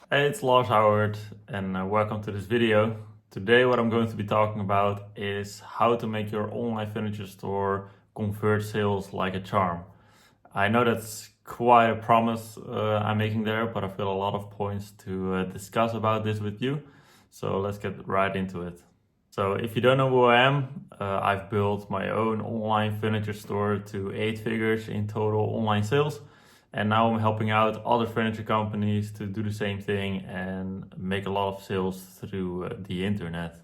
Hey, it's Lars Howard and welcome to this video. Today what I'm going to be talking about is how to make your online furniture store convert sales like a charm. I know that's quite a promise I'm making there, but I've got a lot of points to discuss about this with you. So let's get right into it. So if you don't know who I am, I've built my own online furniture store to 8 figures in total online sales. And now I'm helping out other furniture companies to do the same thing and make a lot of sales through the internet.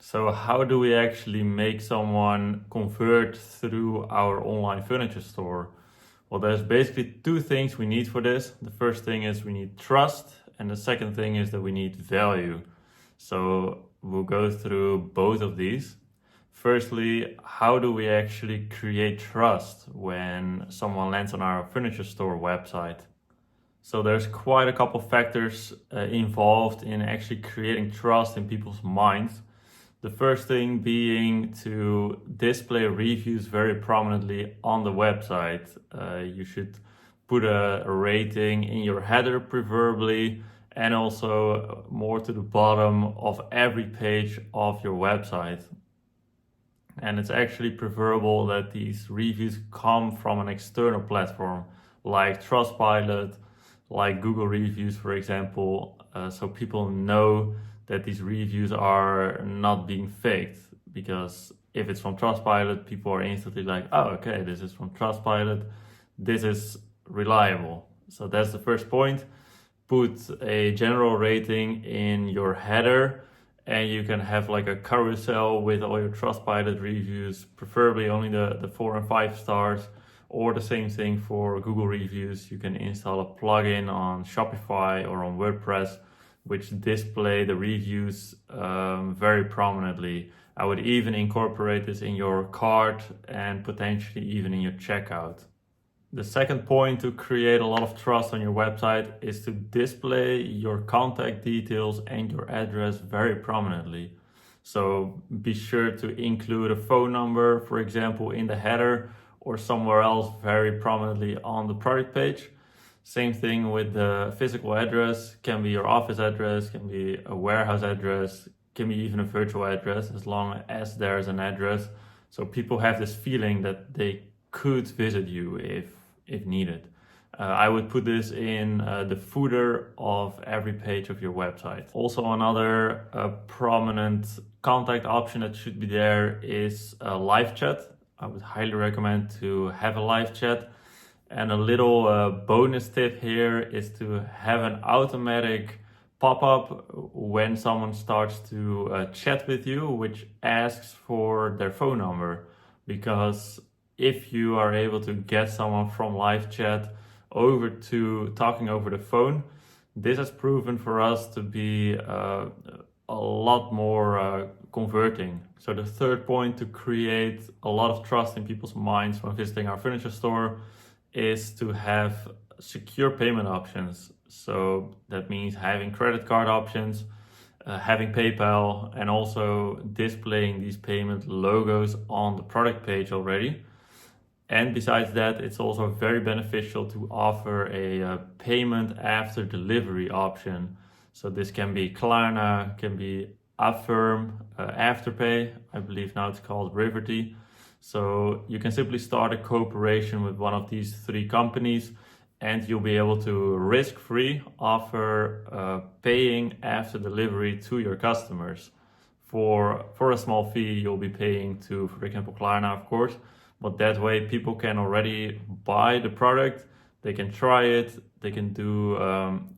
So how do we actually make someone convert through our online furniture store? Well, there's basically two things we need for this. The first thing is we need trust, and the second thing is that we need value. So we'll go through both of these. Firstly, how do we actually create trust when someone lands on our furniture store website? So there's quite a couple factors involved in actually creating trust in people's minds. The first thing being to display reviews very prominently on the website. You should put a rating in your header preferably, and also more to the bottom of every page of your website. And it's actually preferable that these reviews come from an external platform like Trustpilot, like Google Reviews, for example, so people know that these reviews are not being faked. Because if it's from Trustpilot, people are instantly like, oh, okay, this is from Trustpilot, this is reliable. So that's the first point. Put a general rating in your header, and you can have like a carousel with all your Trustpilot reviews, preferably only the 4 and 5 stars, or the same thing for Google Reviews. You can install a plugin on Shopify or on WordPress, which display the reviews very prominently. I would even incorporate this in your cart and potentially even in your checkout. The second point to create a lot of trust on your website is to display your contact details and your address very prominently. So be sure to include a phone number, for example, in the header or somewhere else very prominently on the product page. Same thing with the physical address, can be your office address, can be a warehouse address, can be even a virtual address, as long as there's an address. So people have this feeling that they could visit you if needed. I would put this in the footer of every page of your website. Also, another prominent contact option that should be there is a live chat. I would highly recommend to have a live chat. And a little bonus tip here is to have an automatic pop-up when someone starts to chat with you, which asks for their phone number. Because if you are able to get someone from live chat over to talking over the phone, this has proven for us to be a lot more converting. So the third point to create a lot of trust in people's minds when visiting our furniture store is to have secure payment options. So that means having credit card options, having PayPal, and also displaying these payment logos on the product page already. And besides that, it's also very beneficial to offer a payment after delivery option. So this can be Klarna, can be Affirm, Afterpay. I believe now it's called Riverty. So you can simply start a cooperation with one of these 3 companies, and you'll be able to risk-free offer paying after delivery to your customers. For a small fee, you'll be paying to, for example, Klarna, of course. But that way people can already buy the product, they can try it, they can do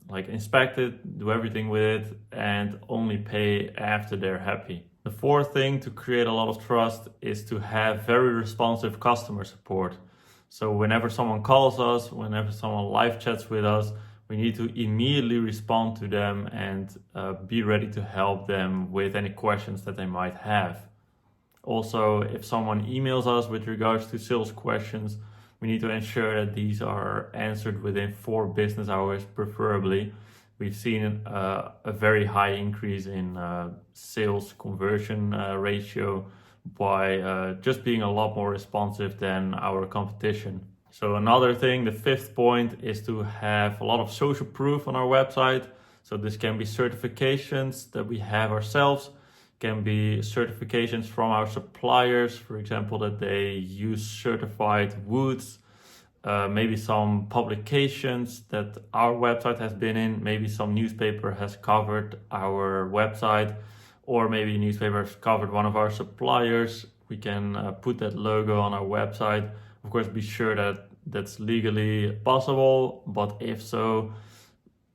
like inspect it, do everything with it, and only pay after they're happy. The fourth thing to create a lot of trust is to have very responsive customer support. So whenever someone calls us, whenever someone live chats with us, we need to immediately respond to them and be ready to help them with any questions that they might have. Also, if someone emails us with regards to sales questions, we need to ensure that these are answered within 4 business hours, preferably. We've seen a very high increase in sales conversion ratio by just being a lot more responsive than our competition. So another thing, the 5th point, is to have a lot of social proof on our website. So this can be certifications that we have ourselves, can be certifications from our suppliers, for example, that they use certified woods, maybe some publications that our website has been in, maybe some newspaper has covered our website, or maybe a newspaper has covered one of our suppliers. We can put that logo on our website. Of course, be sure that that's legally possible, but if so,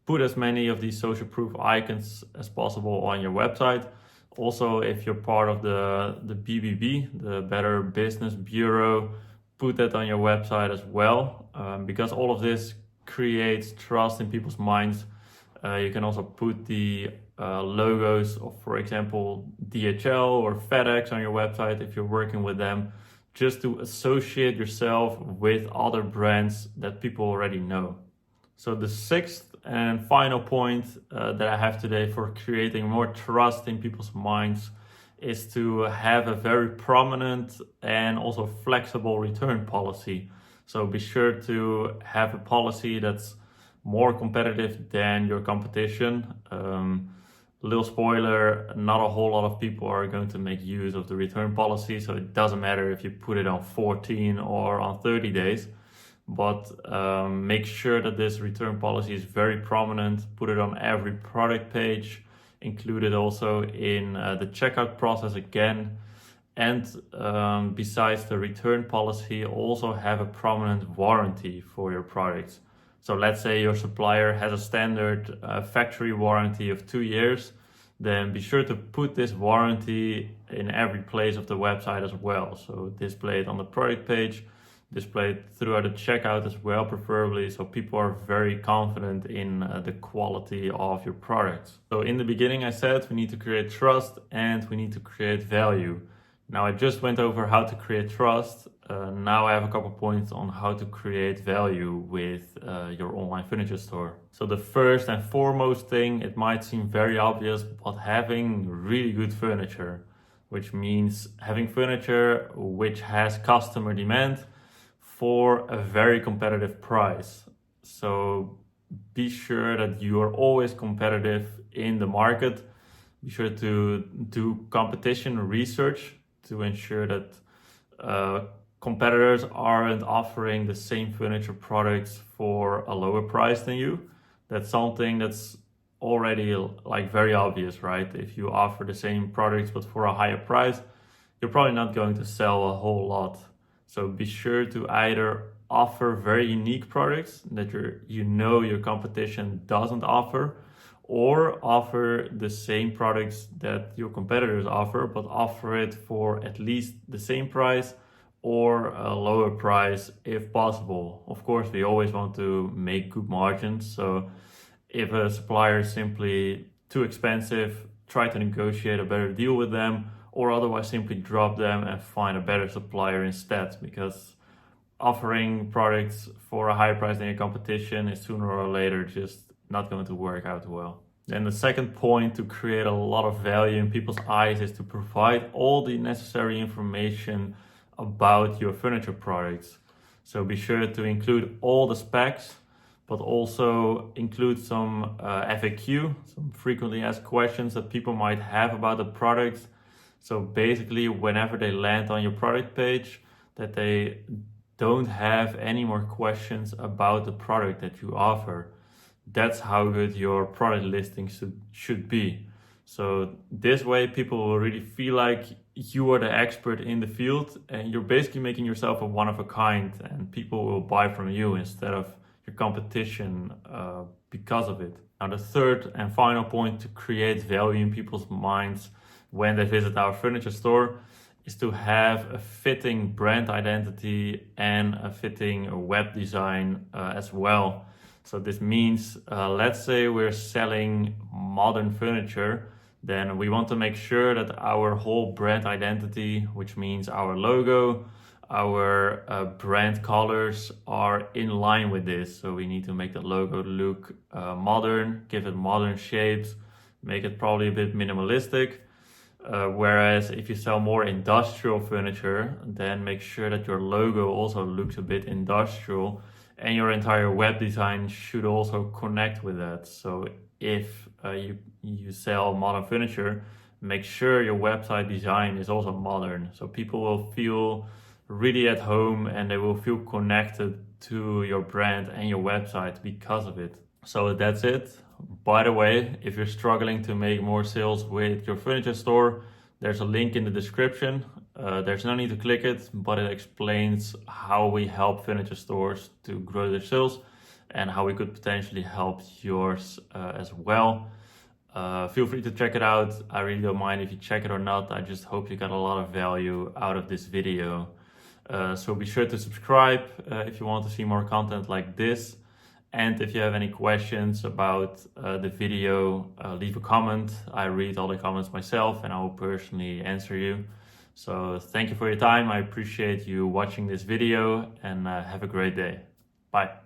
put as many of these social proof icons as possible on your website. Also, if you're part of the BBB, the Better Business Bureau, put that on your website as well, because all of this creates trust in people's minds. You can also put the logos of, for example, DHL or FedEx on your website if you're working with them, just to associate yourself with other brands that people already know. So the sixth and final point that I have today for creating more trust in people's minds is to have a very prominent and also flexible return policy. So be sure to have a policy that's more competitive than your competition. Little spoiler, not a whole lot of people are going to make use of the return policy, so it doesn't matter if you put it on 14 or on 30 days. But make sure that this return policy is very prominent. Put it on every product page, include it also in the checkout process again. And besides the return policy, also have a prominent warranty for your products. So let's say your supplier has a standard factory warranty of 2 years, then be sure to put this warranty in every place of the website as well. So display it on the product page, display it throughout the checkout as well, preferably, so people are very confident in the quality of your products. So in the beginning I said we need to create trust and we need to create value. Now I just went over how to create trust. Now I have a couple points on how to create value with your online furniture store. So the first and foremost thing, it might seem very obvious, but having really good furniture, which means having furniture which has customer demand for a very competitive price. So be sure that you are always competitive in the market. Be sure to do competition research to ensure that competitors aren't offering the same furniture products for a lower price than you. That's something that's already like very obvious, right? If you offer the same products but for a higher price, you're probably not going to sell a whole lot. So be sure to either offer very unique products that your competition doesn't offer, or offer the same products that your competitors offer, but offer it for at least the same price or a lower price if possible. Of course, we always want to make good margins. So if a supplier is simply too expensive, try to negotiate a better deal with them, or otherwise simply drop them and find a better supplier instead, because offering products for a higher price than your competition is sooner or later just not going to work out well. Then the second point to create a lot of value in people's eyes is to provide all the necessary information about your furniture products. So be sure to include all the specs, but also include some FAQ, some frequently asked questions that people might have about the products. So basically, whenever they land on your product page, that they don't have any more questions about the product that you offer. That's how good your product listing should be. So this way, people will really feel like you are the expert in the field, and you're basically making yourself a one of a kind, and people will buy from you instead of your competition because of it. Now, the third and final point to create value in people's minds when they visit our furniture store is to have a fitting brand identity and a fitting web design as well. So this means, let's say we're selling modern furniture, then we want to make sure that our whole brand identity, which means our logo, our brand colors, are in line with this. So we need to make the logo look modern, give it modern shapes, make it probably a bit minimalistic. Whereas if you sell more industrial furniture, then make sure that your logo also looks a bit industrial and your entire web design should also connect with that. So if you sell modern furniture, make sure your website design is also modern. So people will feel really at home and they will feel connected to your brand and your website because of it. So that's it. By the way, if you're struggling to make more sales with your furniture store, there's a link in the description. There's no need to click it, but it explains how we help furniture stores to grow their sales and how we could potentially help yours as well. Feel free to check it out. I really don't mind if you check it or not. I just hope you got a lot of value out of this video. So be sure to subscribe if you want to see more content like this. And if you have any questions about the video, leave a comment. I read all the comments myself and I will personally answer you. So thank you for your time. I appreciate you watching this video and have a great day. Bye.